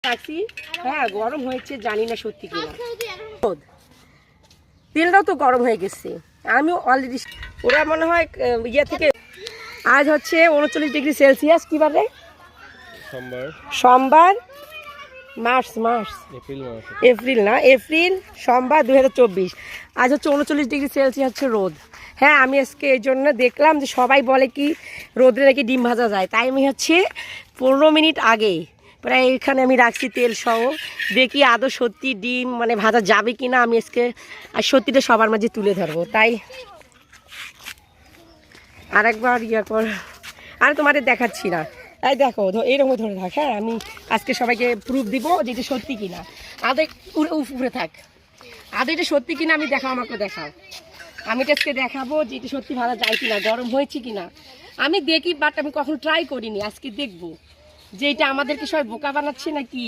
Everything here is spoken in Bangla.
রাখছি। হ্যাঁ গরম হয়েছে, জানি না সত্যি কিনা। তেলটাও তো গরম হয়ে গেছে। আমি অলরেডি ওরা মনে হয় ইয়ে থেকে। আজ হচ্ছে 39°C। কি বারে? সোমবার। মার্চ এপ্রিল না, এপ্রিল সোমবার 2024। আজ হচ্ছে 39°C হচ্ছে রোদ। হ্যাঁ আমি আজকে এই জন্য দেখলাম যে সবাই বলে কি রোদে নাকি ডিম ভাজা যায়, তাই আমি হচ্ছে 15 মিনিট আগে প্রায় এখানে আমি রাখছি তেল সহ, দেখি আদৌ সত্যি ডিম মানে ভাজা যাবে কি না। আমি আজকে আর সত্যিটা সবার মাঝে তুলে ধরবো, তাই আরেকবার ইয়ে কর। আর তোমাদের দেখাচ্ছি না, এই দেখো এইরকম ধরে থাক। হ্যাঁ আমি আজকে সবাইকে প্রুফ দিব যে এটা সত্যি কিনা। আদৌ উপরে থাক, আদৌ এটা সত্যি কিনা আমি দেখাও, আমাকে দেখাও। আমি তো আজকে দেখাবো যে এটা সত্যি ভালো যায় কিনা, গরম হয়েছে কিনা। আমি দেখি, বাট আমি কখনো ট্রাই করিনি, আজকে দেখবো যে এটা আমাদেরকে সবাই বোকা বানাচ্ছে নাকি।